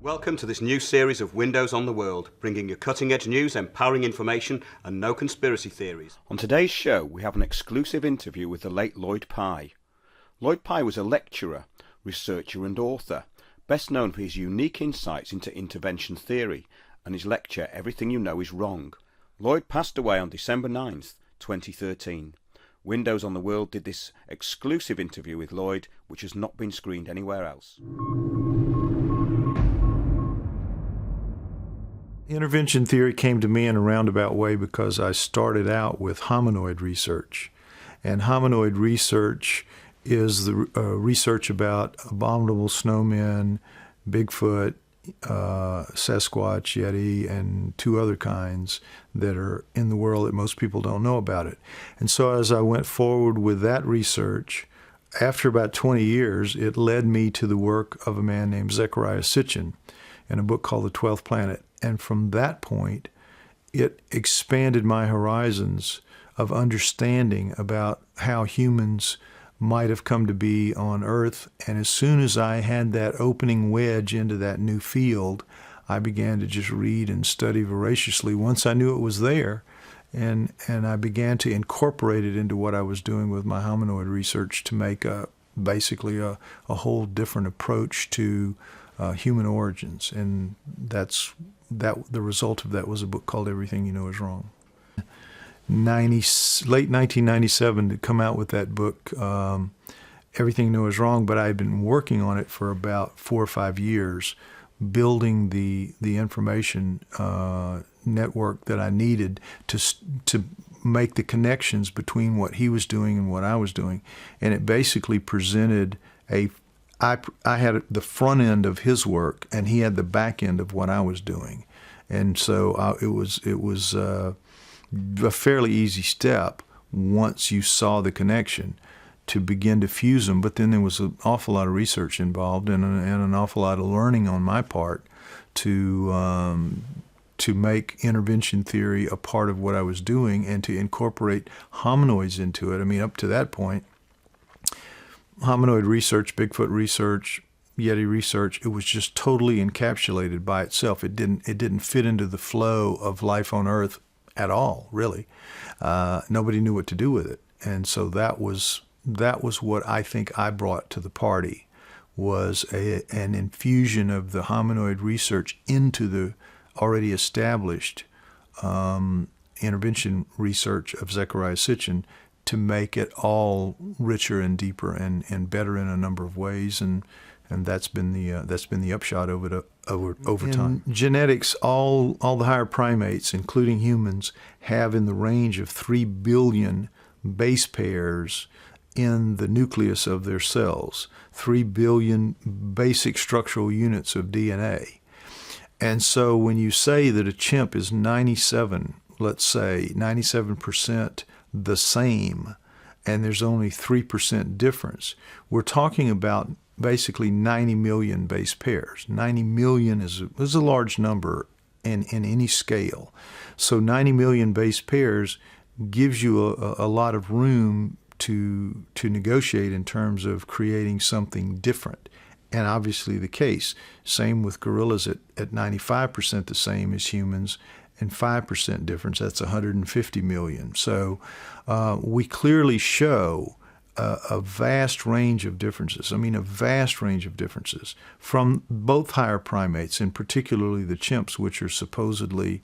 Welcome to this new series of Windows on the World, bringing you cutting-edge news, empowering information, and no conspiracy theories. On today's show, we have an exclusive interview with the late Lloyd Pye. Lloyd Pye was a lecturer, researcher and author, best known for his unique insights into intervention theory and his lecture, Everything You Know Is Wrong. Lloyd passed away on December 9th, 2013. Windows on the World did this exclusive interview with Lloyd, which has not been screened anywhere else. Intervention theory came to me in a roundabout way because I started out with hominoid research. And hominoid research is the research about abominable snowmen, Bigfoot, Sasquatch, Yeti, and two other kinds that are in the world that most people don't know about it. And so as I went forward with that research, after about 20 years, it led me to the work of a man named Zecharia Sitchin in a book called The 12th Planet. And from that point, it expanded my horizons of understanding about how humans might have come to be on Earth. And as soon as I had that opening wedge into that new field, I began to just read and study voraciously once I knew it was there. And I began to incorporate it into what I was doing with my hominoid research to make basically a whole different approach to human origins. And the result of that was a book called Everything You Know Is Wrong. Late 1997 to come out with that book, Everything You Know Is Wrong, but I had been working on it for about 4 or 5 years, building the information network that I needed to make the connections between what he was doing and what I was doing. And it basically presented I had the front end of his work, and he had the back end of what I was doing, and so it was a fairly easy step once you saw the connection to begin to fuse them. But then there was an awful lot of research involved and an awful lot of learning on my part to make intervention theory a part of what I was doing and to incorporate hominoids into it. I mean, up to that point, hominoid research, Bigfoot research, Yeti research, it was just totally encapsulated by itself. It didn't fit into the flow of life on Earth at all, really. Nobody knew what to do with it. And so that was what I think I brought to the party, was an infusion of the hominoid research into the already established intervention research of Zecharia Sitchin, to make it all richer and deeper and better in a number of ways, and that's been the upshot of it over time. In genetics, all the higher primates, including humans, have in the range of 3 billion base pairs in the nucleus of their cells, 3 billion basic structural units of DNA. And so when you say that a chimp is 97% the same, and there's only 3% difference, we're talking about basically 90 million base pairs. 90 million is a large number in any scale. So 90 million base pairs gives you a lot of room to negotiate in terms of creating something different. And obviously the case. Same with gorillas at 95% the same as humans, and 5% difference, that's 150 million. So we clearly show a vast range of differences. I mean, a vast range of differences from both higher primates, and particularly the chimps, which are supposedly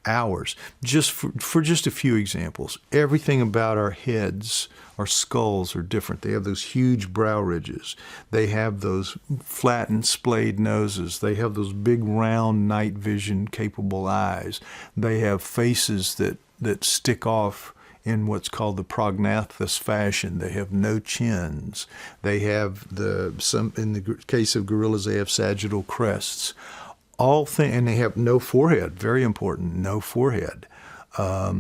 hours. Just for just a few examples, everything about our heads, our skulls are different. They have those huge brow ridges. They have those flattened, splayed noses. They have those big, round, night vision capable eyes. They have faces that stick off in what's called the prognathous fashion. They have no chins. They have in the case of gorillas, they have sagittal crests. And they have no forehead, very important, no forehead,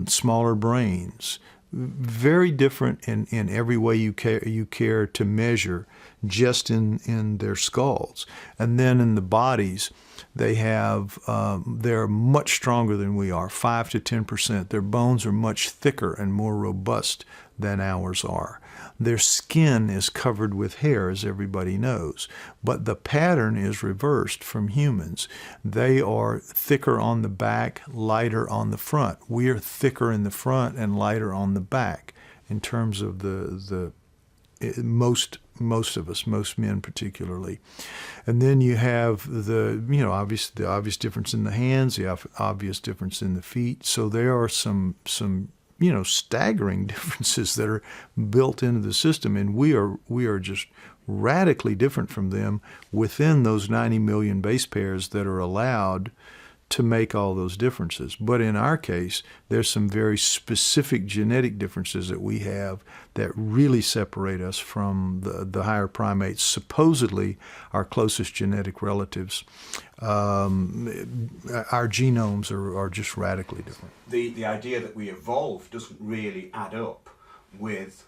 smaller brains, very different in every way you care to measure, just in their skulls. And then in the bodies, they're much stronger than we are, 5 to 10%. Their bones are much thicker and more robust than ours are. Their skin is covered with hair, as everybody knows, but the pattern is reversed from humans. They are thicker on the back, lighter on the front. We are thicker in the front and lighter on the back in terms of most of us, most men particularly. And then you have the obvious difference in the hands, the obvious difference in the feet. So there are some staggering differences that are built into the system, and we are just radically different from them within those 90 million base pairs that are allowed to make all those differences. But in our case, there's some very specific genetic differences that we have that really separate us from the higher primates, supposedly our closest genetic relatives. Our genomes are just radically different. The idea that we evolved doesn't really add up with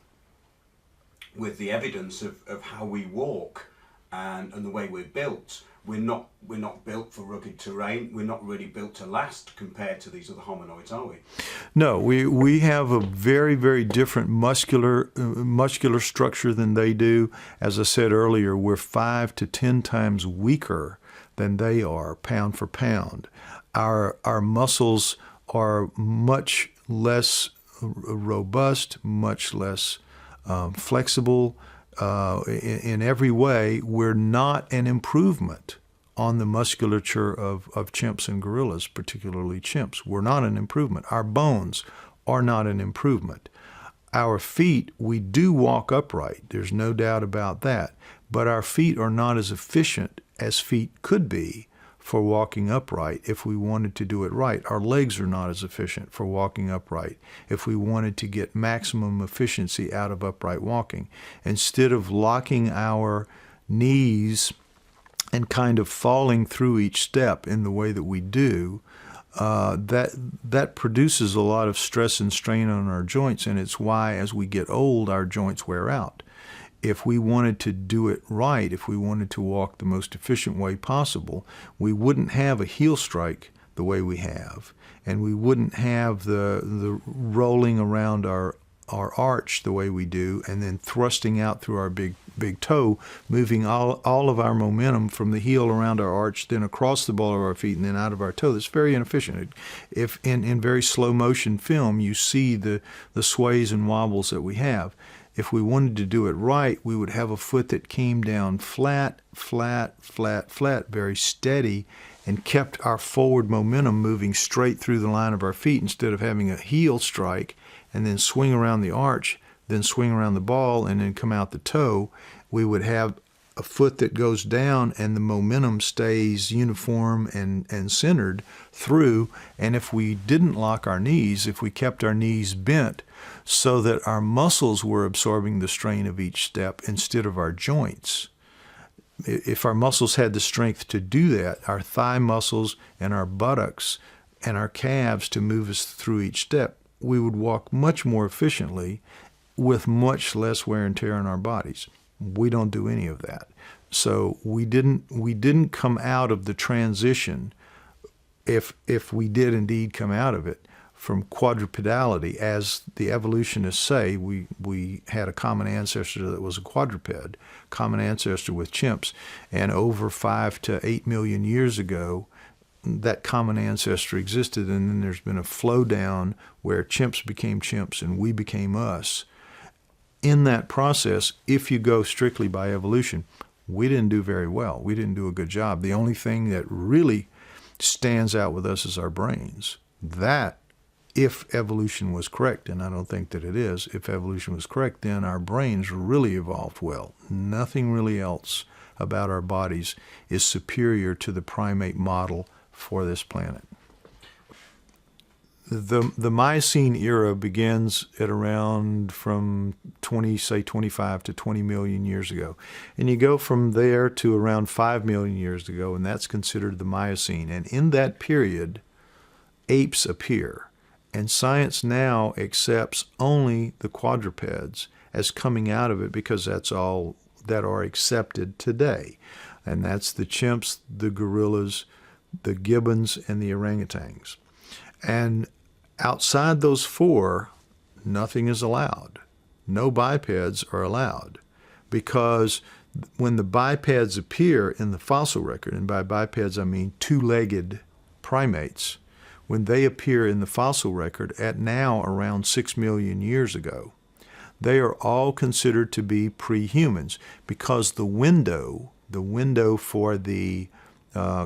the evidence of how we walk and the way we're built. We're not built for rugged terrain. We're not really built to last compared to these other hominoids, are we? No, we have a very, very different muscular structure than they do. As I said earlier, we're 5 to 10 times weaker than they are, pound for pound. Our muscles are much less robust, much less flexible. In every way, we're not an improvement on the musculature of chimps and gorillas, particularly chimps. We're not an improvement. Our bones are not an improvement. Our feet, we do walk upright. There's no doubt about that. But our feet are not as efficient as feet could be for walking upright if we wanted to do it right. Our legs are not as efficient for walking upright if we wanted to get maximum efficiency out of upright walking. Instead of locking our knees and kind of falling through each step in the way that we do, that produces a lot of stress and strain on our joints, and it's why as we get old, our joints wear out. If we wanted to do it right, if we wanted to walk the most efficient way possible, we wouldn't have a heel strike the way we have, and we wouldn't have the rolling around our arch the way we do, and then thrusting out through our big toe, moving all of our momentum from the heel around our arch, then across the ball of our feet, and then out of our toe. That's very inefficient. If in very slow motion film, you see the sways and wobbles that we have. If we wanted to do it right, we would have a foot that came down flat, flat, flat, flat, very steady, and kept our forward momentum moving straight through the line of our feet instead of having a heel strike and then swing around the arch, then swing around the ball, and then come out the toe. We would have a foot that goes down and the momentum stays uniform and centered through. And if we didn't lock our knees, if we kept our knees bent so that our muscles were absorbing the strain of each step instead of our joints, if our muscles had the strength to do that, our thigh muscles and our buttocks and our calves to move us through each step, we would walk much more efficiently with much less wear and tear on our bodies. We don't do any of that. So we didn't come out of the transition, if we did indeed come out of it, from quadrupedality. As the evolutionists say, we had a common ancestor that was a quadruped, common ancestor with chimps, and over 5 to 8 million years ago, that common ancestor existed, and then there's been a flow down where chimps became chimps and we became us. In that process, if you go strictly by evolution, we didn't do very well. We didn't do a good job. The only thing that really stands out with us is our brains. That, if evolution was correct, and I don't think that it is, if evolution was correct, then our brains really evolved well. Nothing really else about our bodies is superior to the primate model for this planet. The Miocene era begins at around from 25 to 20 million years ago. And you go from there to around 5 million years ago, and that's considered the Miocene. And in that period, apes appear. And science now accepts only the quadrupeds as coming out of it because that's all that are accepted today. And that's the chimps, the gorillas, the gibbons, and the orangutans. And outside those four, nothing is allowed. No bipeds are allowed because when the bipeds appear in the fossil record, and by bipeds I mean two-legged primates, when they appear in the fossil record at now around 6 million years ago, they are all considered to be pre-humans because the window for the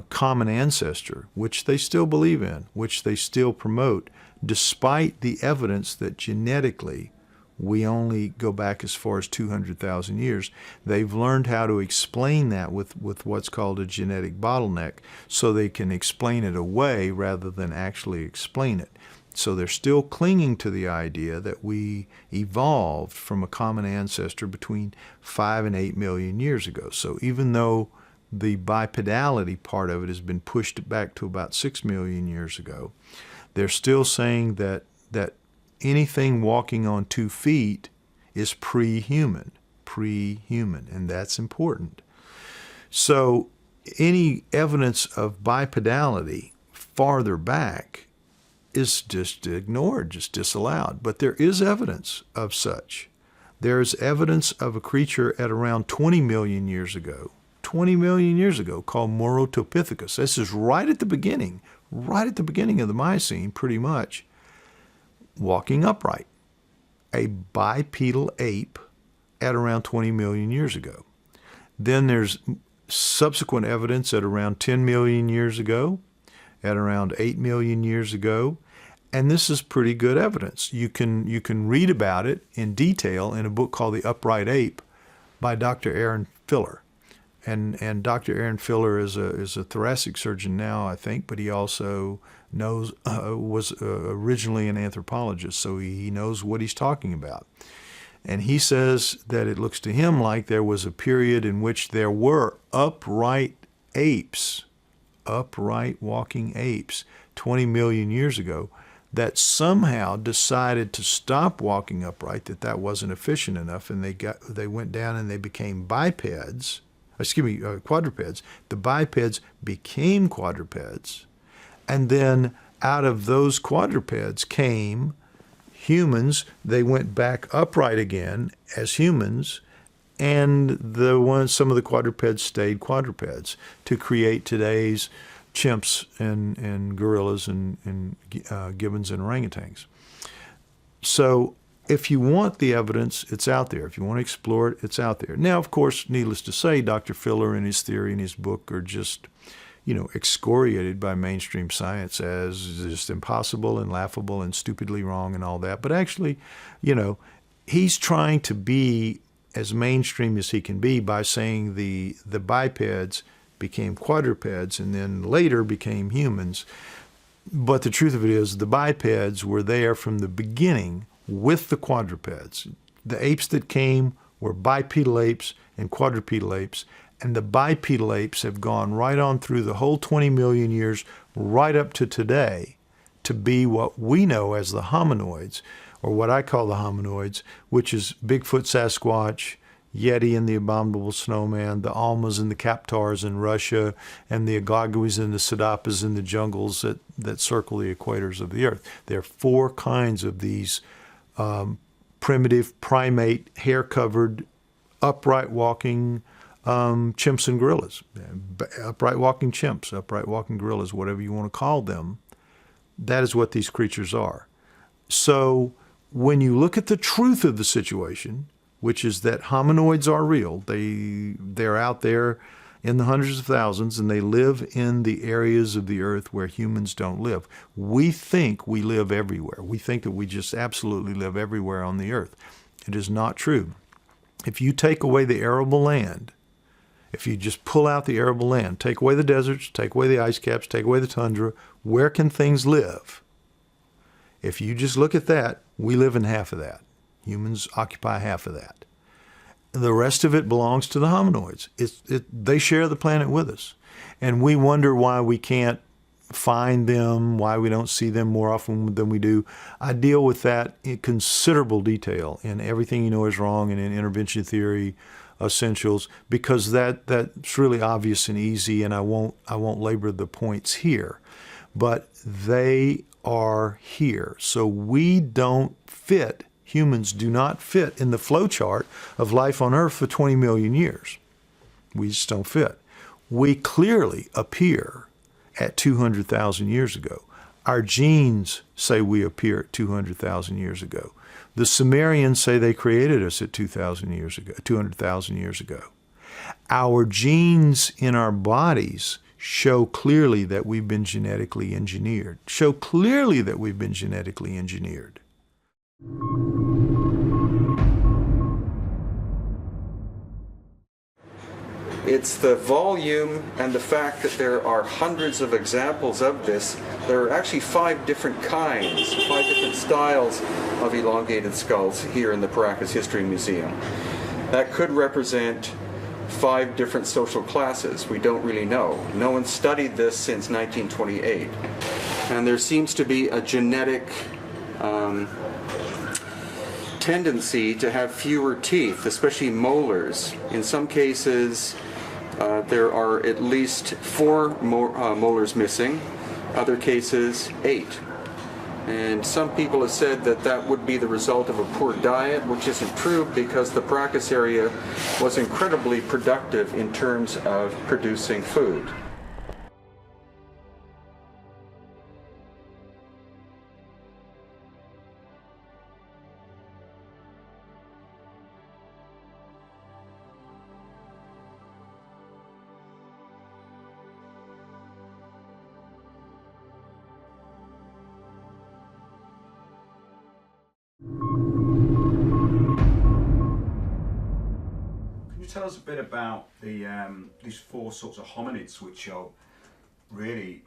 common ancestor, which they still believe in, which they still promote, despite the evidence that genetically we only go back as far as 200,000 years. They've learned how to explain that with what's called a genetic bottleneck, so they can explain it away rather than actually explain it. So they're still clinging to the idea that we evolved from a common ancestor between 5 and 8 million years ago. So even though the bipedality part of it has been pushed back to about 6 million years ago, they're still saying that anything walking on 2 feet is pre-human, and that's important. So any evidence of bipedality farther back is just ignored, just disallowed. But there is evidence of such. There is evidence of a creature at around 20 million years ago, called Morotopithecus. This is right at the beginning of the Miocene, pretty much, walking upright. A bipedal ape at around 20 million years ago. Then there's subsequent evidence at around 10 million years ago, at around 8 million years ago, and this is pretty good evidence. You can read about it in detail in a book called The Upright Ape by Dr. Aaron Filler. And Dr. Aaron Filler is a thoracic surgeon now, I think, but he also was originally an anthropologist, so he knows what he's talking about. And he says that it looks to him like there was a period in which there were upright apes, upright walking apes, 20 million years ago, that somehow decided to stop walking upright, that wasn't efficient enough, and they went down and they became quadrupeds. The bipeds became quadrupeds, and then out of those quadrupeds came humans. They went back upright again as humans, and some of the quadrupeds stayed quadrupeds to create today's chimps and gorillas and gibbons and orangutans. So if you want the evidence, it's out there. If you want to explore it, it's out there. Now, of course, needless to say, Dr. Filler and his theory and his book are just, excoriated by mainstream science as just impossible and laughable and stupidly wrong and all that. But actually, he's trying to be as mainstream as he can be by saying the bipeds became quadrupeds and then later became humans. But the truth of it is the bipeds were there from the beginning with the quadrupeds. The apes that came were bipedal apes and quadrupedal apes, and the bipedal apes have gone right on through the whole 20 million years right up to today to be what we know as the hominoids, or what I call the hominoids, which is Bigfoot, Sasquatch, Yeti and the Abominable Snowman, the Almas and the Kaptars in Russia, and the Agaguis and the Sidapas in the jungles that circle the equators of the earth. There are 4 kinds of these primitive primate, hair-covered, upright walking chimps and gorillas. Upright walking chimps, upright walking gorillas, whatever you want to call them. That is what these creatures are. So when you look at the truth of the situation, which is that hominoids are real, they're out there in the hundreds of thousands, and they live in the areas of the earth where humans don't live. We think we live everywhere. We think that we just absolutely live everywhere on the earth. It is not true. If you take away the arable land, if you just pull out the arable land, take away the deserts, take away the ice caps, take away the tundra, where can things live? If you just look at that, we live in half of that. Humans occupy half of that. The rest of it belongs to the hominoids. They share the planet with us. And we wonder why we can't find them, why we don't see them more often than we do. I deal with that in considerable detail in Everything You Know Is Wrong and in Intervention Theory Essentials, because that's really obvious and easy, and I won't labor the points here. But they are here. So we don't fit, humans do not fit in the flow chart of life on Earth for 20 million years. We just don't fit. We clearly appear at 200,000 years ago. Our genes say we appear at 200,000 years ago. The Sumerians say they created us at 200,000 years ago. Our genes in our bodies show clearly that we've been genetically engineered. It's the volume and the fact that there are hundreds of examples of this. There are actually 5 different kinds, 5 different styles of elongated skulls here in the Paracas History Museum. That could represent 5 different social classes. We don't really know. No one studied this since 1928. And there seems to be a genetic tendency to have fewer teeth, especially molars. In some cases, there are at least 4 molars missing, other cases 8. And some people have said that that would be the result of a poor diet, which isn't true because the Paracas area was incredibly productive in terms of producing food. Tell us a bit about these 4 sorts of hominids which are really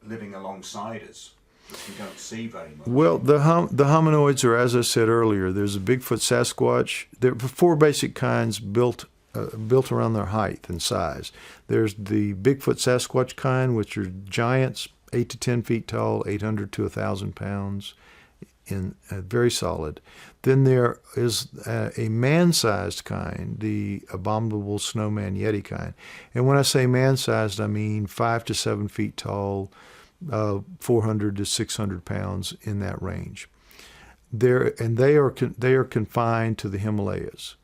living alongside us, which we don't see very much. Well, the hominoids are, as I said earlier, there's a Bigfoot Sasquatch. There are 4 basic kinds built around their height and size. There's the Bigfoot Sasquatch kind, which are giants, 8 to 10 feet tall, 800 to 1,000 pounds, very solid. Then there is a man-sized kind, the abominable snowman yeti kind. And when I say man-sized, I mean 5 to 7 feet tall, 400 to 600 pounds, in that range. They are confined to the Himalayas.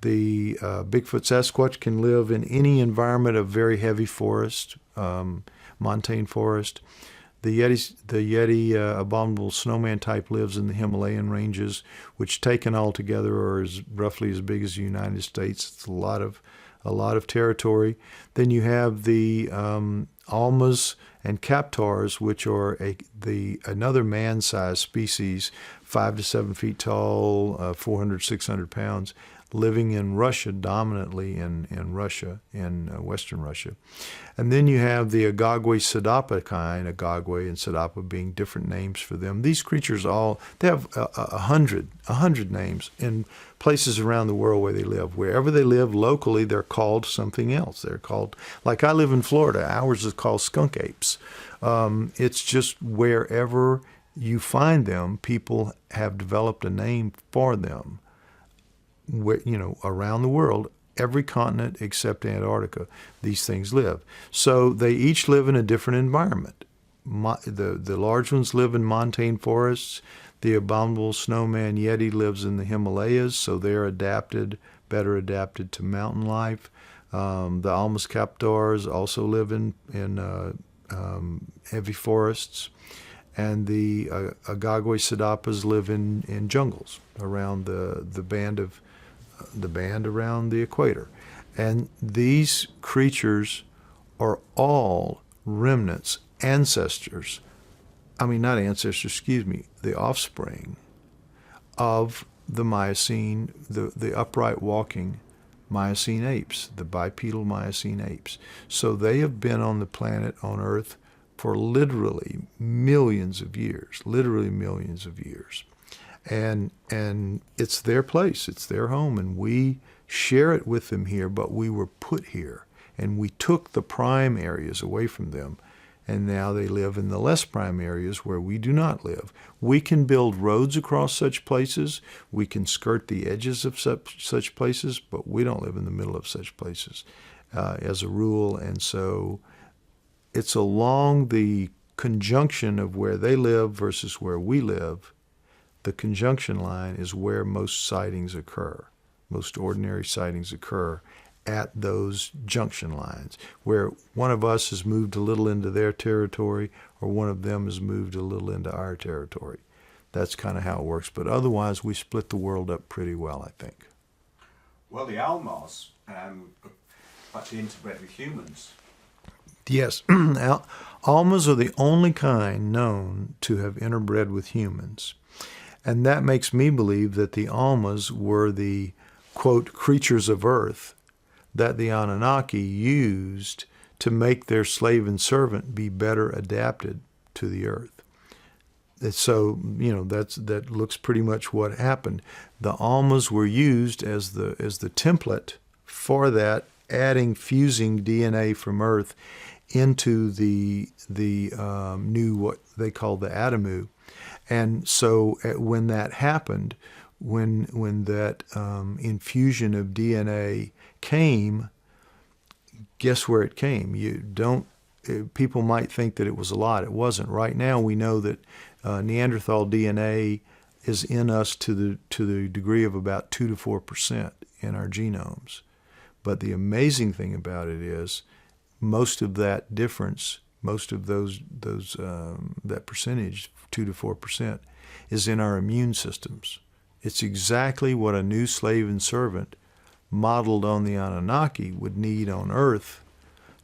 The Bigfoot Sasquatch can live in any environment of very heavy forest, montane forest. The Yeti abominable snowman type lives in the Himalayan ranges, which taken all together are roughly as big as the United States. It's a lot of territory. Then you have the almas and kaptars, which are another man-sized species, 5 to 7 feet tall, 400, 600 pounds, living in Russia, dominantly in Russia, in Western Russia. And then you have the Agagwe Sidapa kind, Agagwe and Sidapa being different names for them. These creatures they have 100 names in places around the world where they live. Wherever they live locally, they're called something else. They're called, like I live in Florida, ours is called skunk apes. It's just wherever you find them, people have developed a name for them. Around the world, every continent except Antarctica, these things live. So they each live in a different environment. The large ones live in montane forests. The abominable snowman yeti lives in the Himalayas, so they're better adapted to mountain life. The almas kaptars also live in heavy forests. And the Agagwe Sidapas live in jungles around the band around the equator. And these creatures are all remnants, ancestors, not ancestors, excuse me, the offspring of the Miocene, the upright walking Miocene apes, the bipedal Miocene apes. So they have been on the planet, on Earth, for literally millions of years, And it's their place, it's their home, and we share it with them here, but we were put here, and we took the prime areas away from them, and now they live in the less prime areas where we do not live. We can build roads across such places, we can skirt the edges of such places, but we don't live in the middle of such places as a rule, and so it's along the conjunction of where they live versus where we live. The conjunction line is where most sightings occur. Most ordinary sightings occur at those junction lines, where one of us has moved a little into their territory or one of them has moved a little into our territory. That's kind of how it works. But otherwise, we split the world up pretty well, I think. Well, the Almars actually interbred with humans. Yes. Almas are the only kind known to have interbred with humans. And that makes me believe that the Almas were the, quote, creatures of earth that the Anunnaki used to make their slave and servant be better adapted to the earth. And so, that looks pretty much what happened. The Almas were used as the template for that, fusing DNA from earth into the new, what they call the Adamu. And so when that happened, when that infusion of DNA came, guess where it came? People might think that it was a lot. It wasn't. Right now we know that Neanderthal DNA is in us to the degree of about 2 to 4% in our genomes. But the amazing thing about it is most of that difference, most of that percentage, 2 to 4%, is in our immune systems. It's exactly what a new slave and servant modeled on the Anunnaki would need on Earth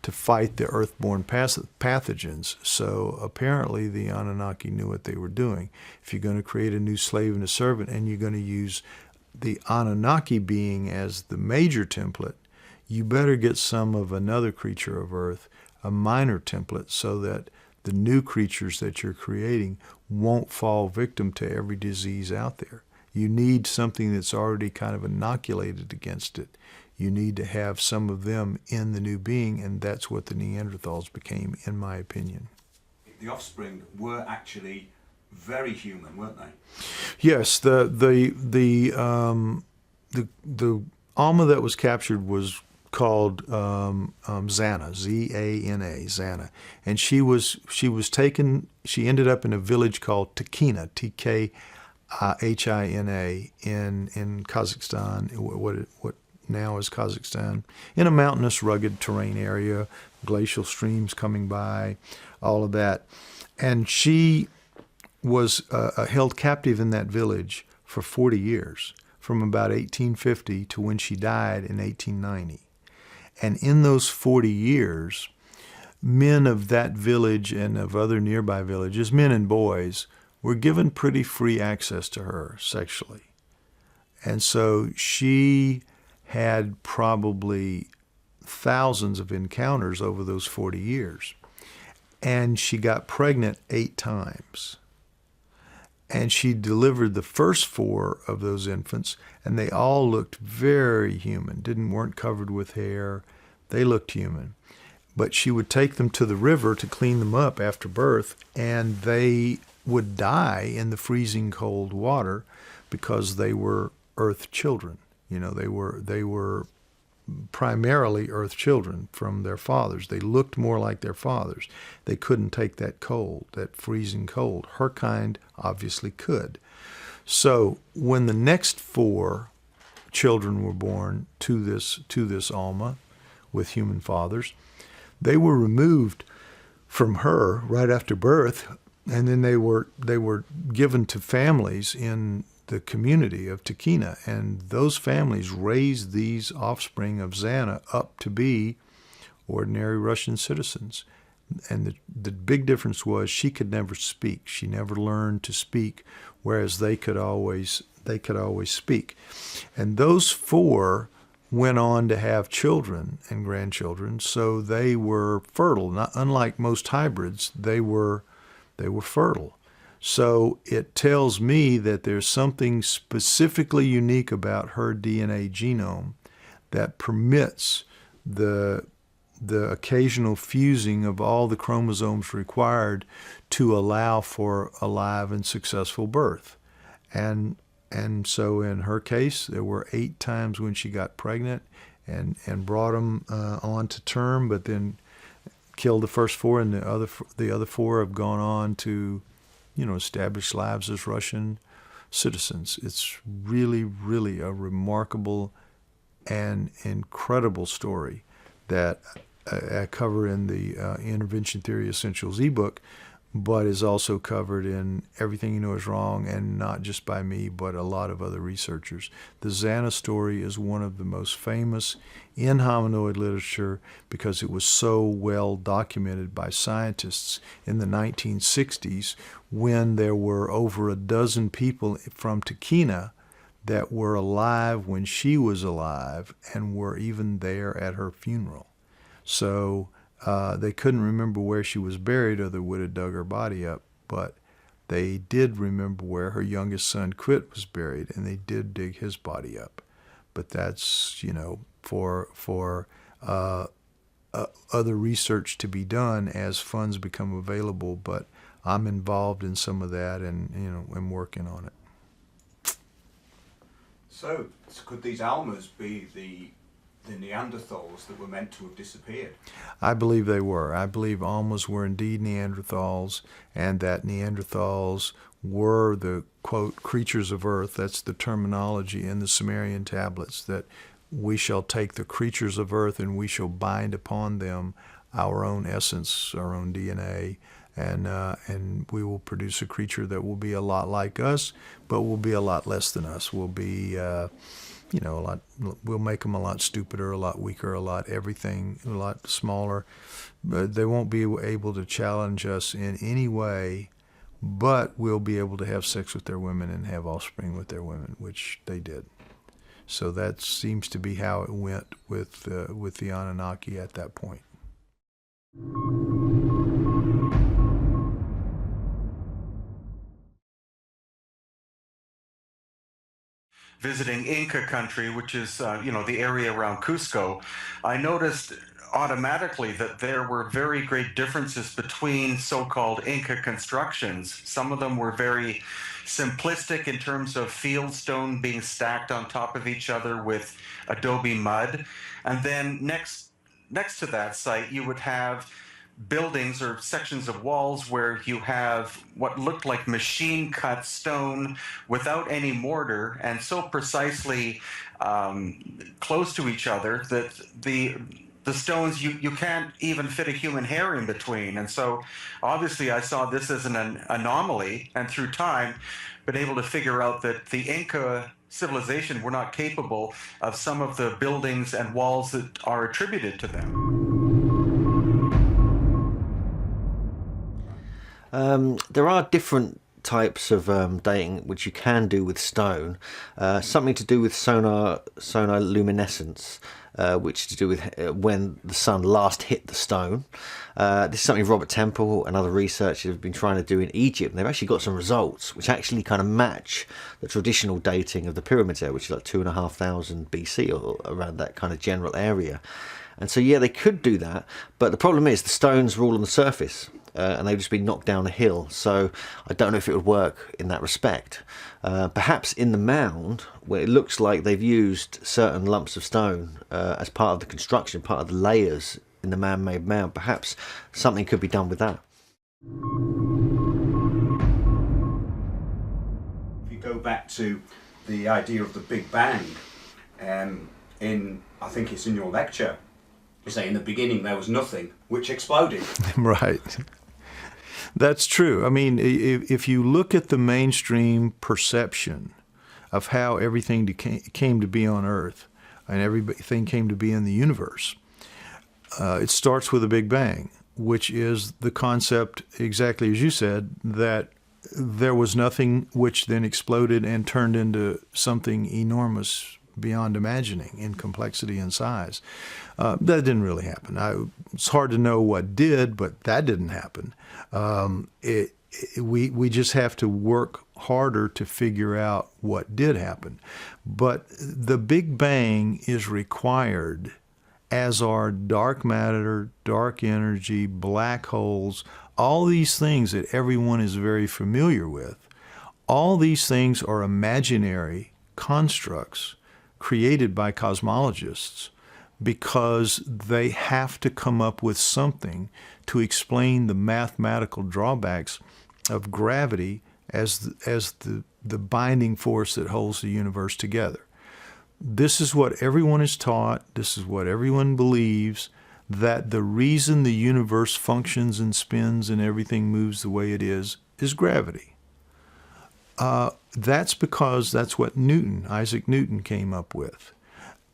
to fight the earthborne pathogens. So apparently the Anunnaki knew what they were doing. If you're going to create a new slave and a servant and you're going to use the Anunnaki being as the major template, you better get some of another creature of Earth, a minor template, so that the new creatures that you're creating won't fall victim to every disease out there. You need something that's already kind of inoculated against it. You need to have some of them in the new being, and that's what the Neanderthals became, in my opinion. The offspring were actually very human, weren't they? Yes, the Alma that was captured was called Zana, Z-A-N-A, Zana, and she was taken. She ended up in a village called Tikhina, T-K-H-I-N-A, in Kazakhstan, what now is Kazakhstan, in a mountainous, rugged terrain area, glacial streams coming by, all of that, and she was held captive in that village for 40 years, from about 1850 to when she died in 1890. And in those 40 years, men of that village and of other nearby villages, men and boys, were given pretty free access to her sexually. And so she had probably thousands of encounters over those 40 years. And she got pregnant 8 times. And she delivered the first 4 of those infants, and they all looked very human, weren't covered with hair. They looked human. But she would take them to the river to clean them up after birth, and they would die in the freezing cold water because they were earth children. They were primarily earth children from their fathers. They looked more like their fathers. They couldn't take that cold, that freezing cold. Her kind obviously could. So when the next 4 children were born to this Alma with human fathers, they were removed from her right after birth, and then they were given to families in the community of Tekina, and those families raised these offspring of Zana up to be ordinary Russian citizens. And the big difference was she could never speak. She never learned to speak, whereas they could always speak. And those four went on to have children and grandchildren, so they were fertile. Not unlike most hybrids, they were fertile. So it tells me that there's something specifically unique about her DNA genome that permits the occasional fusing of all the chromosomes required to allow for a live and successful birth. And so in her case, there were 8 times when she got pregnant and brought them on to term, but then killed the first 4, and the other 4 have gone on to, establish lives as Russian citizens. It's really, really a remarkable and incredible story that I cover in the Intervention Theory Essentials ebook, but is also covered in Everything You Know Is Wrong, and not just by me, but a lot of other researchers. The Zana story is one of the most famous in hominoid literature because it was so well documented by scientists in the 1960s, when there were over a dozen people from Tekina that were alive when she was alive and were even there at her funeral. So they couldn't remember where she was buried, or they would have dug her body up, but they did remember where her youngest son Quit was buried, and they did dig his body up. But that's, for other research to be done as funds become available, but I'm involved in some of that, and I'm working on it. So could these Almas be the Neanderthals that were meant to have disappeared? I believe they were. I believe Almas were indeed Neanderthals, and that Neanderthals were the, quote, creatures of earth. That's the terminology in the Sumerian tablets, that we shall take the creatures of earth and we shall bind upon them our own essence, our own DNA, and we will produce a creature that will be a lot like us, but will be a lot less than us. Will be we'll make them a lot stupider, a lot weaker, a lot smaller. But they won't be able to challenge us in any way, but we'll be able to have sex with their women and have offspring with their women, which they did. So that seems to be how it went with the Anunnaki at that point. Visiting Inca country, which is, the area around Cusco, I noticed automatically that there were very great differences between so-called Inca constructions. Some of them were very simplistic in terms of field stone being stacked on top of each other with adobe mud. And then next to that site, you would have buildings or sections of walls where you have what looked like machine cut stone without any mortar, and so precisely close to each other that the stones, you can't even fit a human hair in between. And so obviously I saw this as an anomaly, and through time been able to figure out that the Inca civilization were not capable of some of the buildings and walls that are attributed to them. There are different types of dating which you can do with stone. Something to do with sonar luminescence, which is to do with when the sun last hit the stone. This is something Robert Temple and other researchers have been trying to do in Egypt, and they've actually got some results which actually kind of match the traditional dating of the pyramids there, which is like 2,500 BC or around that kind of general area. And so, yeah, they could do that, but the problem is the stones were all on the surface. And they've just been knocked down a hill, so I don't know if it would work in that respect. Perhaps in the mound, where it looks like they've used certain lumps of stone as part of the construction, part of the layers in the man-made mound, perhaps something could be done with that. If you go back to the idea of the Big Bang, I think it's in your lecture, you say in the beginning there was nothing, which exploded. Right. That's true. I mean, if you look at the mainstream perception of how everything came to be on Earth and everything came to be in the universe. It starts with a Big Bang, which is the concept, exactly as you said, that there was nothing which then exploded and turned into something enormous beyond imagining in complexity and size. That didn't really happen. It's hard to know what did, but that didn't happen. We just have to work harder to figure out what did happen. But the Big Bang is required, as are dark matter, dark energy, black holes, all these things that everyone is very familiar with. All these things are imaginary constructs created by cosmologists because they have to come up with something to explain the mathematical drawbacks of gravity as the binding force that holds the universe together. This is what everyone is taught. This is what everyone believes, that the reason the universe functions and spins and everything moves the way it is gravity. That's because that's what Isaac Newton came up with.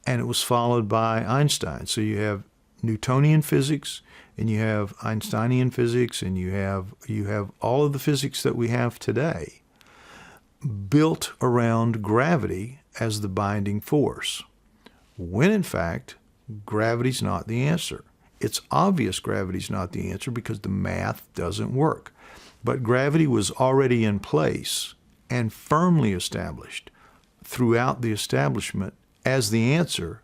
And it was followed by Einstein. So you have Newtonian physics, and you have Einsteinian physics, and you have all of the physics that we have today built around gravity as the binding force, when in fact gravity's not the answer. It's obvious gravity's not the answer because the math doesn't work. But gravity was already in place and firmly established throughout the establishment as the answer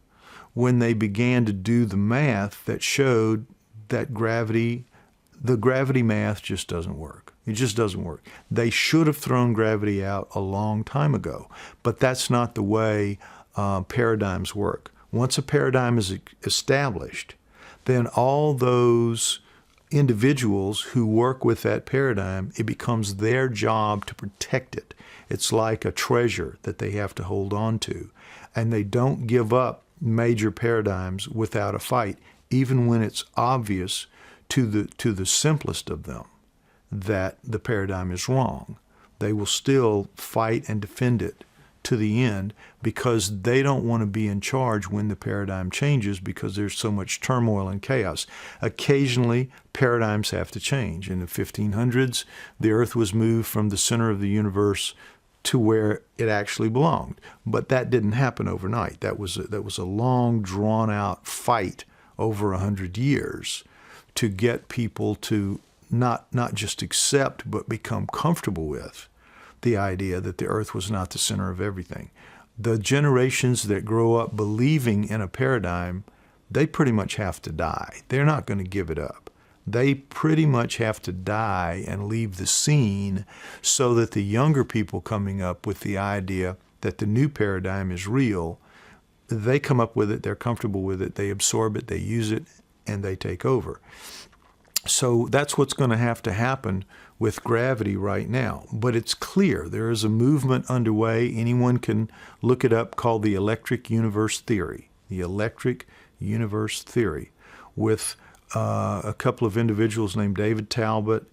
when they began to do the math that showed that the gravity math just doesn't work. It just doesn't work. They should have thrown gravity out a long time ago, but that's not the way paradigms work. Once a paradigm is established, then all those individuals who work with that paradigm, it becomes their job to protect it. It's like a treasure that they have to hold on to, and they don't give up major paradigms without a fight, even when it's obvious to the simplest of them that the paradigm is wrong. They will still fight and defend it to the end because they don't want to be in charge when the paradigm changes because there's so much turmoil and chaos. Occasionally, paradigms have to change. In the 1500s, the Earth was moved from the center of the universe to where it actually belonged. But that didn't happen overnight. That was a long, drawn-out fight over 100 years to get people to not just accept but become comfortable with the idea that the Earth was not the center of everything. The generations that grow up believing in a paradigm, they pretty much have to die. They're not going to give it up. They pretty much have to die and leave the scene so that the younger people coming up with the idea that the new paradigm is real, they come up with it, they're comfortable with it, they absorb it, they use it, and they take over. So that's what's going to happen with gravity right now. But it's clear there is a movement underway. Anyone can look it up, called the electric universe theory. The electric universe theory, with a couple of individuals named David Talbot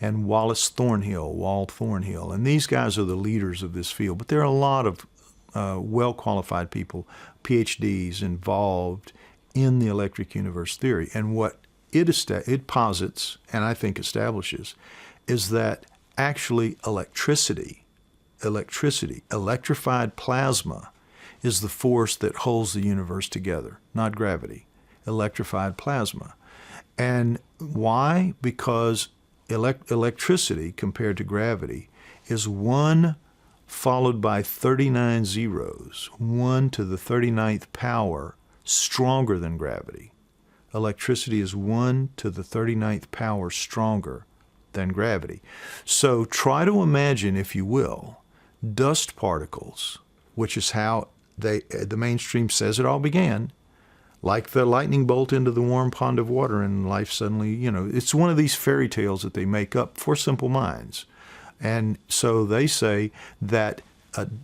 and Wal Thornhill. And these guys are the leaders of this field. But there are a lot of well-qualified people, PhDs, involved in the electric universe theory. And what it posits, and I think establishes, is that actually electrified plasma, is the force that holds the universe together, not gravity. Electrified plasma. And why? Because electricity, compared to gravity, is 1 followed by 39 zeros, 1 to the 39th power, stronger than gravity. Electricity is 1 to the 39th power stronger than gravity. So try to imagine, if you will, dust particles, which is how the mainstream says it all began, like the lightning bolt into the warm pond of water, and life suddenly, it's one of these fairy tales that they make up for simple minds. And so they say that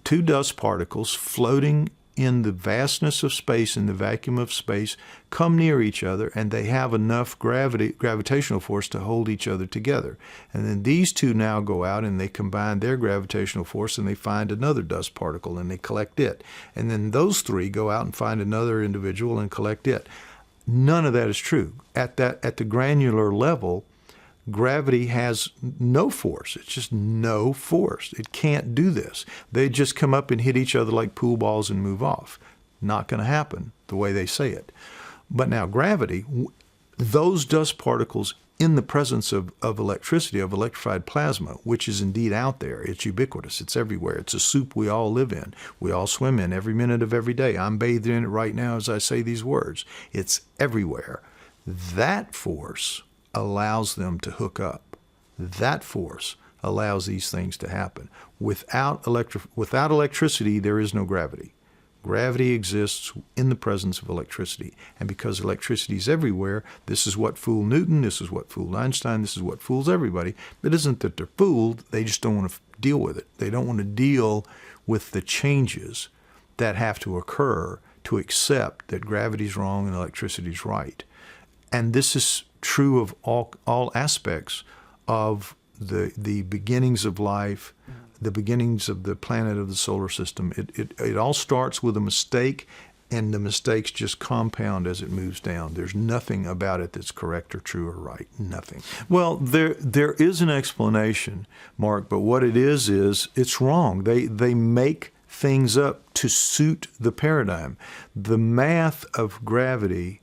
2 dust particles floating in the vastness of space, in the vacuum of space, come near each other, and they have enough gravitational force to hold each other together. And then these two now go out and they combine their gravitational force and they find another dust particle and they collect it. And then those three go out and find another individual and collect it. None of that is true. At the granular level, gravity has no force. It's just no force. It can't do this. They just come up and hit each other like pool balls and move off. Not going to happen the way they say it. But now gravity, those dust particles in the presence of electricity, of electrified plasma, which is indeed out there. It's ubiquitous. It's everywhere. It's a soup we all live in. We all swim in every minute of every day. I'm bathed in it right now as I say these words. It's everywhere. That force allows them to hook up. That force allows these things to happen. Without electricity, there is no gravity. Gravity exists in the presence of electricity. And because electricity is everywhere, this is what fooled Newton, this is what fooled Einstein, this is what fools everybody. It isn't that they're fooled, they just don't want to deal with it. They don't want to deal with the changes that have to occur to accept that gravity's wrong and electricity's right. And this is true of all aspects of the beginnings of life, the beginnings of the planet of the solar system. It all starts with a mistake, and the mistakes just compound as it moves down. There's nothing about it that's correct or true or right. Nothing. Well, there is an explanation, Mark, but what it is it's wrong. They make things up to suit the paradigm. The math of gravity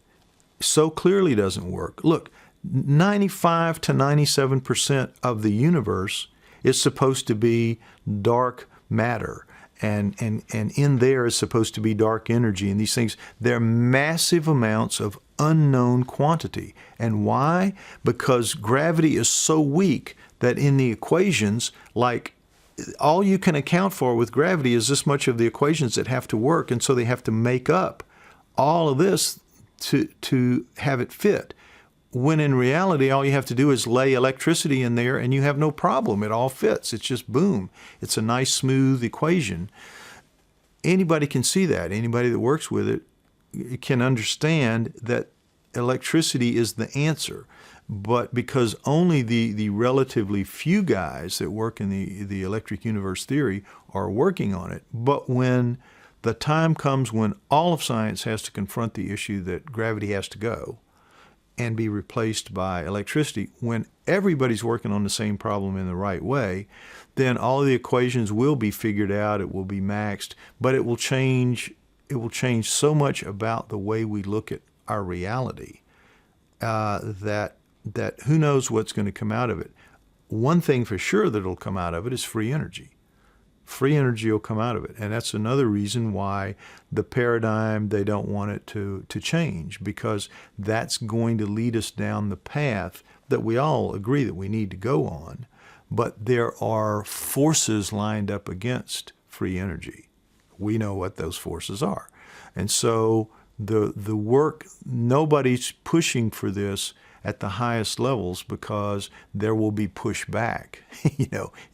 so clearly doesn't work. Look, 95 to 97% of the universe is supposed to be dark matter, and in there is supposed to be dark energy, and these things, they're massive amounts of unknown quantity. And why? Because gravity is so weak that in the equations, like, all you can account for with gravity is this much of the equations that have to work, and so they have to make up all of this to have it fit. When in reality, all you have to do is lay electricity in there and you have no problem. It all fits. It's just boom. It's a nice, smooth equation. Anybody can see that. Anybody that works with it can understand that electricity is the answer. But because only the relatively few guys that work in the electric universe theory are working on it, but when the time comes when all of science has to confront the issue that gravity has to go and be replaced by electricity, when everybody's working on the same problem in the right way, then all of the equations will be figured out, it will be maxed, but it will change so much about the way we look at our reality that who knows what's going to come out of it. One thing for sure that'll come out of it is free energy. Free energy will come out of it. And that's another reason why the paradigm, they don't want it to change, because that's going to lead us down the path that we all agree that we need to go on. But there are forces lined up against free energy. We know what those forces are. And so the work, nobody's pushing for this at the highest levels because there will be pushback,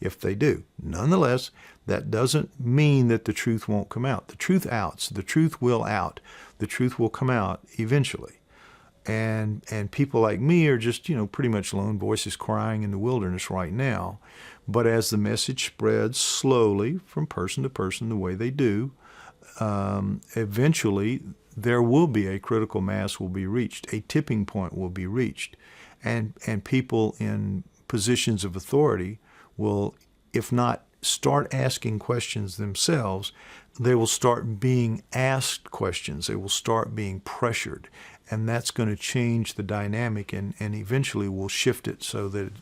if they do. Nonetheless, that doesn't mean that the truth won't come out. The truth outs. The truth will out. The truth will come out eventually. And people like me are just, pretty much lone voices crying in the wilderness right now. But as the message spreads slowly from person to person the way they do, eventually there will be a critical mass will be reached. A tipping point will be reached. And people in positions of authority will, if not start asking questions themselves, they will start being asked questions. They will start being pressured. And that's going to change the dynamic and eventually will shift it so that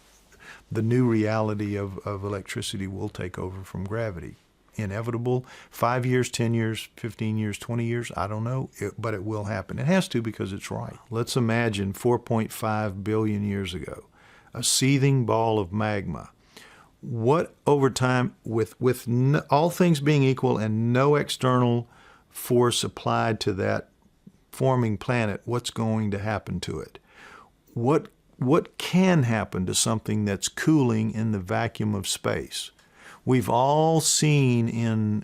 the new reality of electricity will take over from gravity. Inevitable. 5 years, 10 years, 15 years, 20 years, I don't know, but it will happen. It has to because it's right. Let's imagine 4.5 billion years ago, a seething ball of magma. What over time, with all things being equal and no external force applied to that forming planet, what's going to happen to it? What can happen to something that's cooling in the vacuum of space? We've all seen in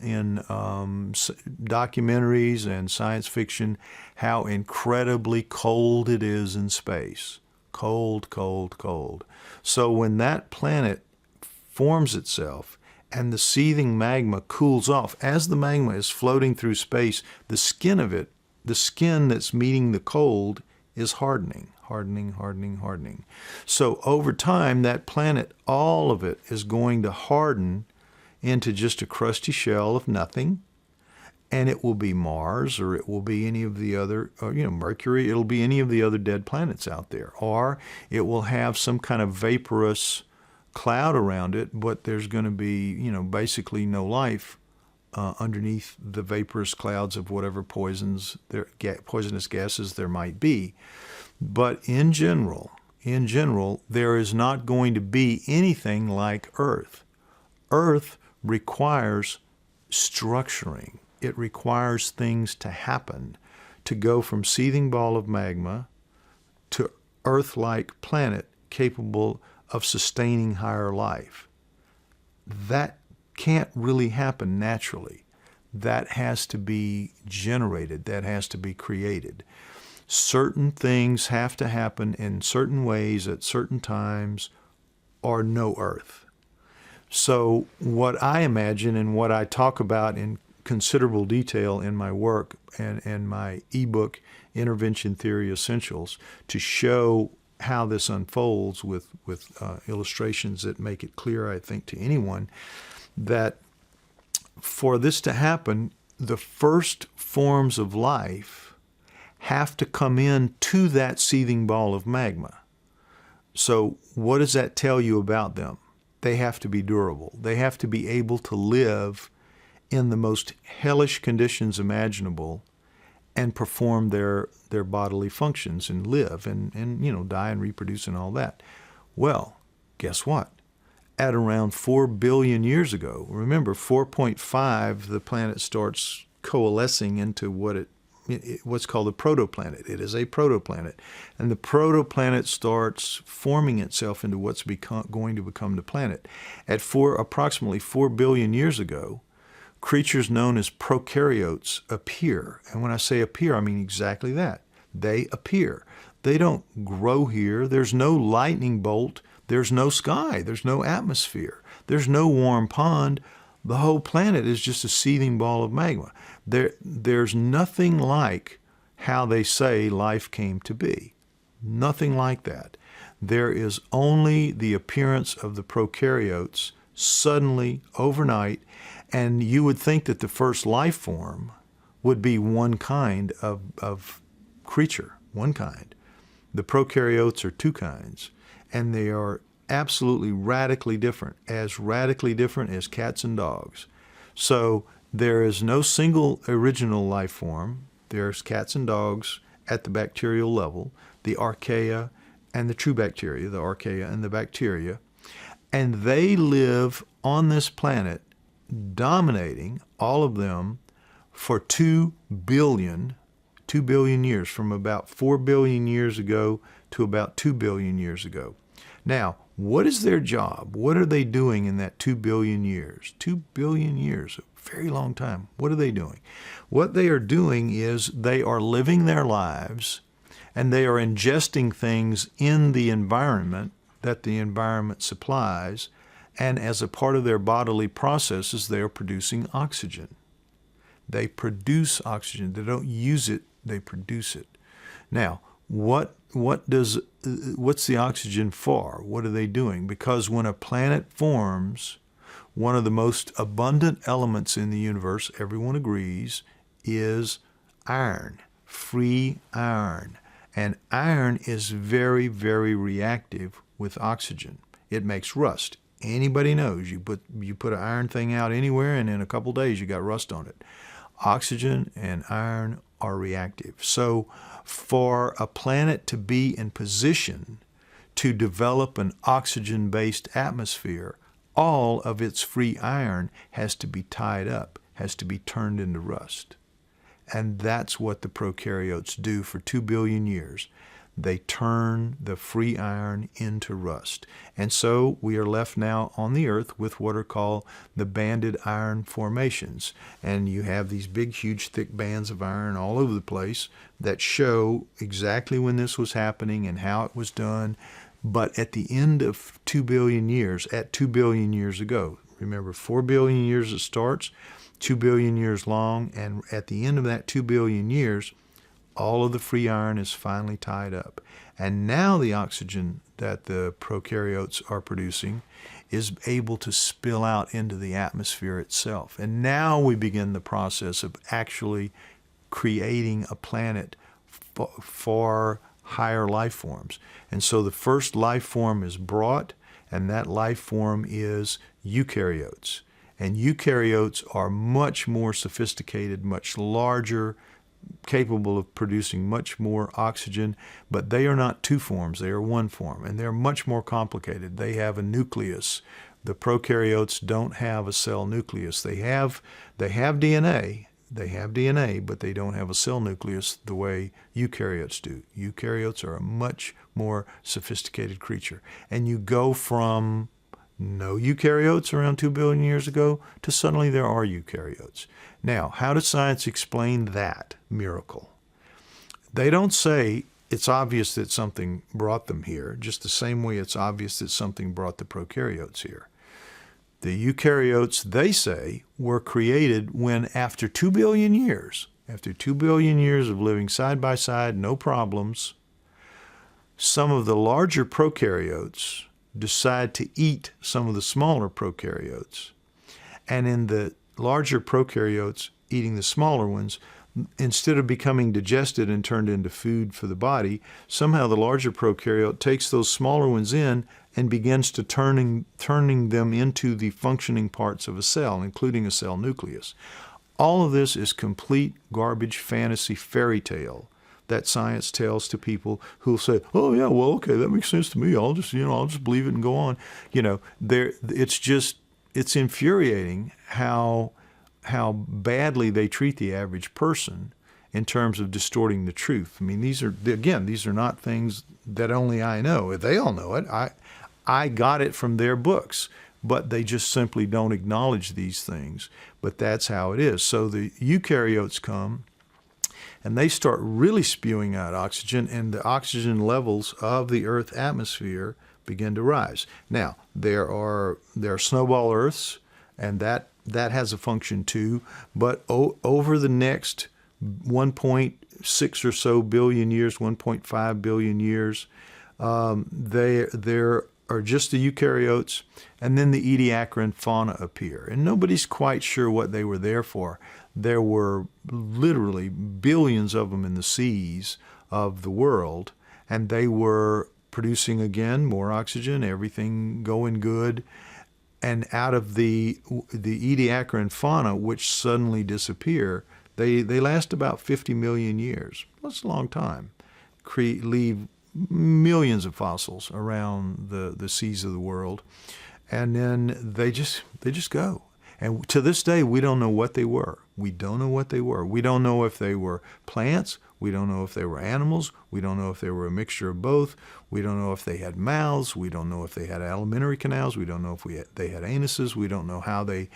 documentaries and science fiction how incredibly cold it is in space. Cold, cold, cold. So when that planet forms itself and the seething magma cools off, as the magma is floating through space, the skin of it, the skin that's meeting the cold, is hardening, hardening, hardening, hardening. So over time, that planet, all of it, is going to harden into just a crusty shell of nothing, and it will be Mars, or it will be any of the other, Mercury, it'll be any of the other dead planets out there, or it will have some kind of vaporous cloud around it, but there's going to be, basically no life underneath the vaporous clouds of whatever poisonous gases there might be. But in general, there is not going to be anything like Earth. Earth requires structuring. It requires things to happen to go from seething ball of magma to Earth-like planet capable of sustaining higher life. That can't really happen naturally. That has to be generated. That has to be created. Certain things have to happen in certain ways at certain times, or no Earth. So what I imagine and what I talk about in considerable detail in my work and my ebook, Intervention Theory Essentials, to show how this unfolds with illustrations that make it clear, I think, to anyone, that for this to happen, the first forms of life have to come in to that seething ball of magma. So what does that tell you about them? They have to be durable. They have to be able to live in the most hellish conditions imaginable and perform their bodily functions and live and die and reproduce and all that. Well, guess what? At around 4 billion years ago, remember 4.5, the planet starts coalescing into what's called a protoplanet. It is a protoplanet. And the protoplanet starts forming itself into what's going to become the planet. At approximately 4 billion years ago, creatures known as prokaryotes appear. And when I say appear, I mean exactly that. They appear. They don't grow here. There's no lightning bolt. There's no sky. There's no atmosphere. There's no warm pond. The whole planet is just a seething ball of magma. There's nothing like how they say life came to be. Nothing like that. There is only the appearance of the prokaryotes suddenly, overnight, and you would think that the first life form would be one kind of creature, one kind. The prokaryotes are two kinds, and they are absolutely radically different as cats and dogs. So there is no single original life form. There's cats and dogs at the bacterial level, the archaea and the true bacteria, the archaea and the bacteria, and they live on this planet, dominating all of them for 2 billion years, from about 4 billion years ago to about 2 billion years ago. Now, what is their job? What are they doing in that 2 billion years? 2 billion years, a very long time. What are they doing? What they are doing is they are living their lives, and they are ingesting things in the environment that the environment supplies, and as a part of their bodily processes, they are producing oxygen. They produce oxygen. They don't use it, they produce it. Now, what's the oxygen for? What are they doing? Because when a planet forms, one of the most abundant elements in the universe, everyone agrees, is iron, free iron. And iron is very, very reactive with oxygen. It makes rust. Anybody knows you put an iron thing out anywhere, and in a couple days you got rust on it. Oxygen and iron are reactive. So for a planet to be in position to develop an oxygen-based atmosphere, all of its free iron has to be tied up, has to be turned into rust. And that's what the prokaryotes do for 2 billion years. they turn the free iron into rust. And so we are left now on the Earth with what are called the banded iron formations. And you have these big, huge, thick bands of iron all over the place that show exactly when this was happening and how it was done. But at the end of 2 billion years, at 2 billion years ago, remember 4 billion years it starts, 2 billion years long, and at the end of that 2 billion years, all of the free iron is finally tied up. And now the oxygen that the prokaryotes are producing is able to spill out into the atmosphere itself. And now we begin the process of actually creating a planet for higher life forms. And so the first life form is brought, and that life form is eukaryotes. And eukaryotes are much more sophisticated, much larger, capable of producing much more oxygen, but they are not two forms, they are one form, and they're much more complicated. They have a nucleus. The prokaryotes don't have a cell nucleus. They have DNA, but they don't have a cell nucleus the way eukaryotes do. Eukaryotes are a much more sophisticated creature. And you go from no eukaryotes around 2 billion years ago to suddenly there are eukaryotes. Now, how does science explain that miracle? They don't say it's obvious that something brought them here, just the same way it's obvious that something brought the prokaryotes here. The eukaryotes, they say, were created when after 2 billion years of living side by side, no problems, some of the larger prokaryotes decide to eat some of the smaller prokaryotes. And in the larger prokaryotes eating the smaller ones, instead of becoming digested and turned into food for the body, somehow the larger prokaryote takes those smaller ones in and begins to turning them into the functioning parts of a cell, including a cell nucleus. All of this is complete garbage fantasy fairy tale that science tells to people who'll say, "Oh yeah, well, okay, that makes sense to me. I'll just believe it and go on." It's infuriating how badly they treat the average person in terms of distorting the truth. I mean, these are not things that only I know. They all know it. I got it from their books, but they just simply don't acknowledge these things. But that's how it is. So the eukaryotes come, and they start really spewing out oxygen, and the oxygen levels of the Earth atmosphere begin to rise. Now, there are snowball Earths, and that has a function too, but over the next 1.6 or so billion years, 1.5 billion years, there are just the eukaryotes, and then the Ediacaran fauna appear. And nobody's quite sure what they were there for. There were literally billions of them in the seas of the world, and they were producing, again, more oxygen, everything going good. And out of the Ediacaran fauna, which suddenly disappear, they last about 50 million years. That's a long time. Leave millions of fossils around the seas of the world, and then they just go. And to this day, we don't know what they were. We don't know what they were. We don't know if they were plants. We don't know if they were animals. We don't know if they were a mixture of both. We don't know if they had mouths. We don't know if they had alimentary canals. We don't know if they had anuses. We don't know how they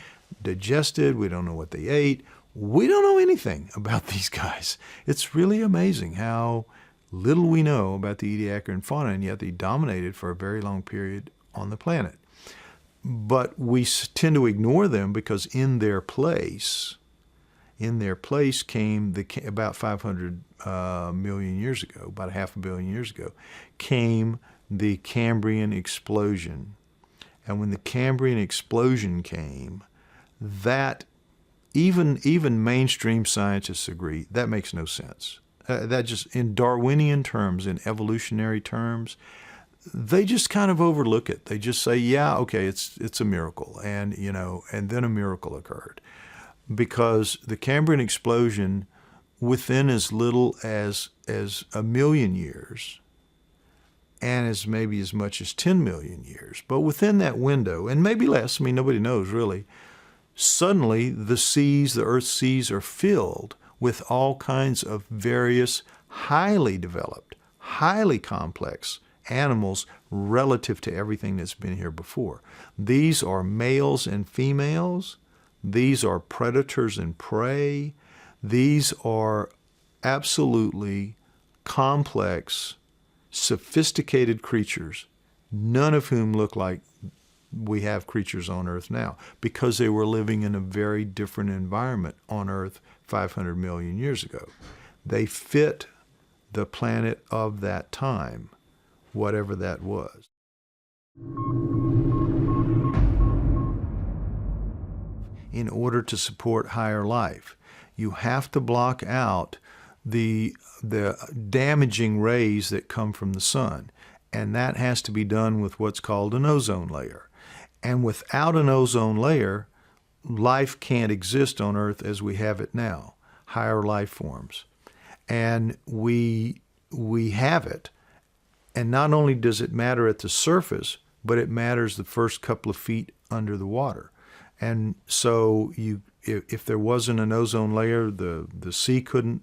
digested. We don't know what they ate. We don't know anything about these guys. It's really amazing how little we know about the Ediacaran fauna, and yet they dominated for a very long period on the planet. But we tend to ignore them because in their place came about 500 million years ago, about 500 million years ago, came the Cambrian explosion. And when the Cambrian explosion came, that even mainstream scientists agree that makes no sense. That just, in Darwinian terms, in evolutionary terms, they just kind of overlook it. They just say, yeah, okay, it's a miracle, and then a miracle occurred, because the Cambrian explosion, within as little as a million years, and maybe as much as 10 million years, but within that window, and maybe less, I mean, nobody knows really, suddenly the Earth's seas are filled with all kinds of various highly developed highly complex animals relative to everything that's been here before. These are males and females. These are predators and prey. These are absolutely complex, sophisticated creatures, none of whom look like we have creatures on Earth now, because they were living in a very different environment on Earth 500 million years ago. They fit the planet of that time, whatever that was. In order to support higher life, you have to block out the damaging rays that come from the sun, and that has to be done with what's called an ozone layer. And without an ozone layer, life can't exist on Earth as we have it now, higher life forms. And we have it. And not only does it matter at the surface, but it matters the first couple of feet under the water. And so if there wasn't an ozone layer, the sea couldn't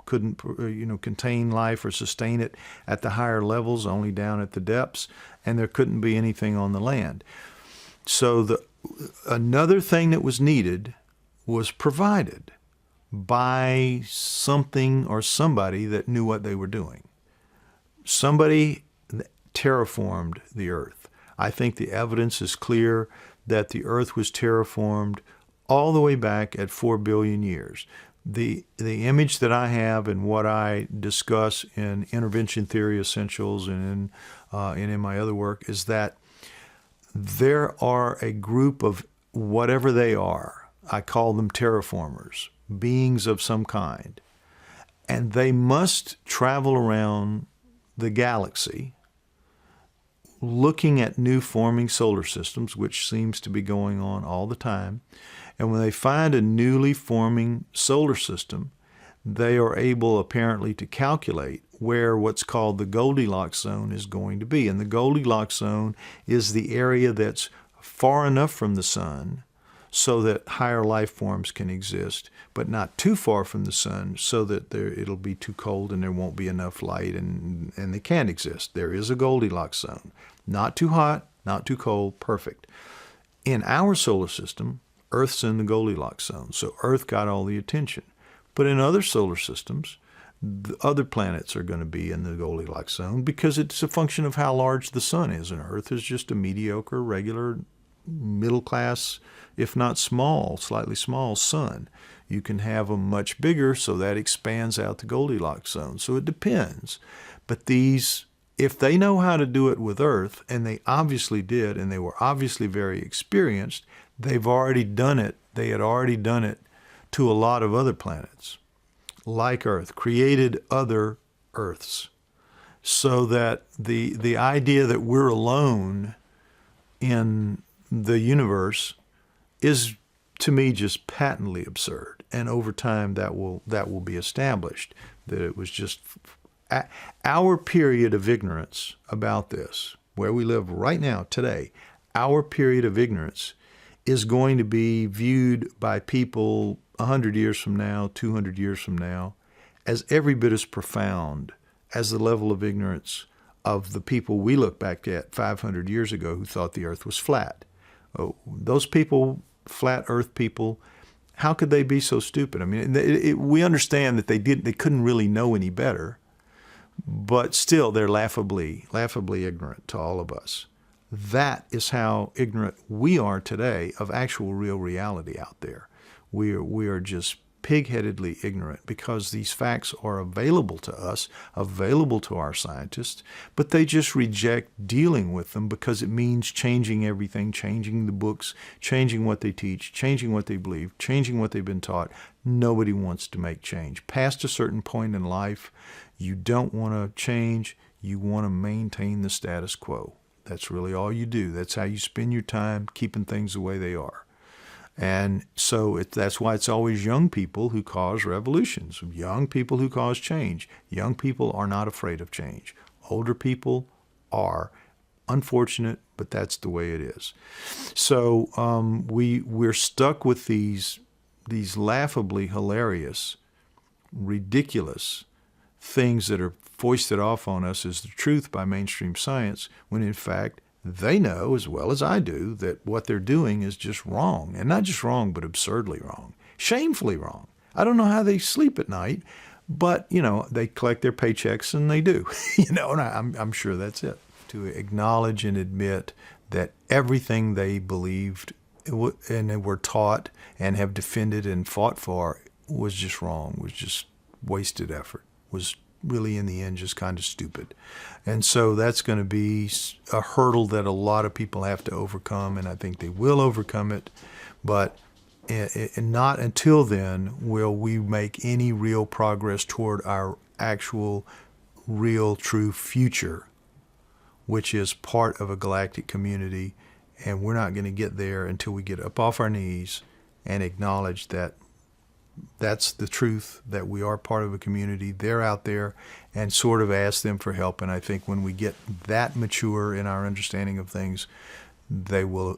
contain life or sustain it at the higher levels, only down at the depths, and there couldn't be anything on the land. So another thing that was needed was provided by something or somebody that knew what they were doing. Somebody terraformed the Earth. I think the evidence is clear that the Earth was terraformed all the way back at 4 billion years. The image that I have and what I discuss in Intervention Theory Essentials and in my other work is that there are a group of whatever they are, I call them terraformers, beings of some kind, and they must travel around the galaxy looking at new forming solar systems, which seems to be going on all the time. And when they find a newly forming solar system, they are able apparently to calculate where what's called the Goldilocks zone is going to be. And the Goldilocks zone is the area that's far enough from the sun so that higher life forms can exist, but not too far from the sun so that it'll be too cold and there won't be enough light and they can't exist. There is a Goldilocks zone. Not too hot, not too cold, perfect. In our solar system, Earth's in the Goldilocks zone, so Earth got all the attention. But in other solar systems, the other planets are going to be in the Goldilocks zone because it's a function of how large the sun is, and Earth is just a mediocre, regular, middle class, if not small, slightly small sun. You can have them much bigger, so that expands out the Goldilocks zone. So it depends. But these, if they know how to do it with Earth, and they obviously did, and they were obviously very experienced, they've already done it. They had already done it to a lot of other planets, like Earth, created other Earths, so that the idea that we're alone in the universe is, to me, just patently absurd. And over time, that will be established, that it was just our period of ignorance about this, where we live right now, today. Our period of ignorance is going to be viewed by people 100 years from now, 200 years from now, as every bit as profound as the level of ignorance of the people we look back at 500 years ago who thought the Earth was flat. Oh, those people, flat Earth people, how could they be so stupid? I mean, we understand that they couldn't really know any better, but still they're laughably ignorant to all of us. That is how ignorant we are today of actual real reality out there. We are just pig-headedly ignorant because these facts are available to us, available to our scientists, but they just reject dealing with them because it means changing everything, changing the books, changing what they teach, changing what they believe, changing what they've been taught. Nobody wants to make change. Past a certain point in life, you don't want to change. You want to maintain the status quo. That's really all you do. That's how you spend your time, keeping things the way they are. And so that's why it's always young people who cause revolutions, young people who cause change. Young people are not afraid of change. Older people are. Unfortunate, but that's the way it is. So we're stuck with these laughably hilarious, ridiculous things that are foisted off on us as the truth by mainstream science, when in fact they know as well as I do that what they're doing is just wrong. And not just wrong, but absurdly wrong, shamefully wrong. I don't know how they sleep at night, but, you know, they collect their paychecks and they do, you know, and I'm sure that's it. To acknowledge and admit that everything they believed and they were taught and have defended and fought for was just wrong, was just wasted effort, was really in the end just kind of stupid. And so that's going to be a hurdle that a lot of people have to overcome, and I think they will overcome it. But not until then will we make any real progress toward our actual, real, true future, which is part of a galactic community. And we're not going to get there until we get up off our knees and acknowledge that that's the truth, that we are part of a community. They're out there, and sort of ask them for help. And I think when we get that mature in our understanding of things, they will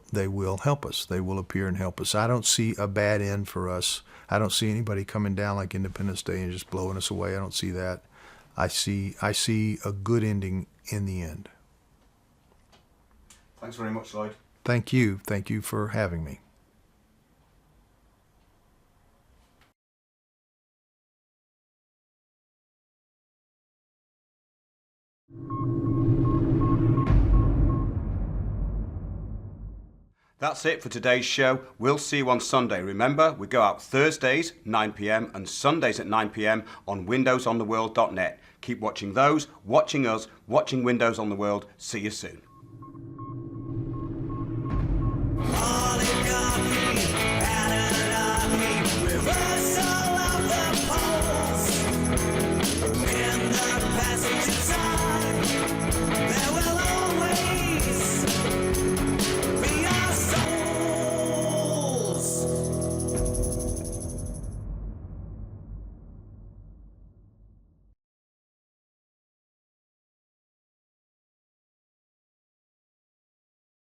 help us. They will appear and help us. I don't see a bad end for us. I don't see anybody coming down like Independence Day and just blowing us away. I don't see that. I see a good ending in the end. Thanks very much, Lloyd. Thank you. Thank you for having me. That's it for today's show. We'll see you on Sunday. Remember, we go out Thursdays, 9 p.m, and Sundays at 9 p.m. on windowsontheworld.net. Keep watching those, watching us, watching Windows on the World. See you soon.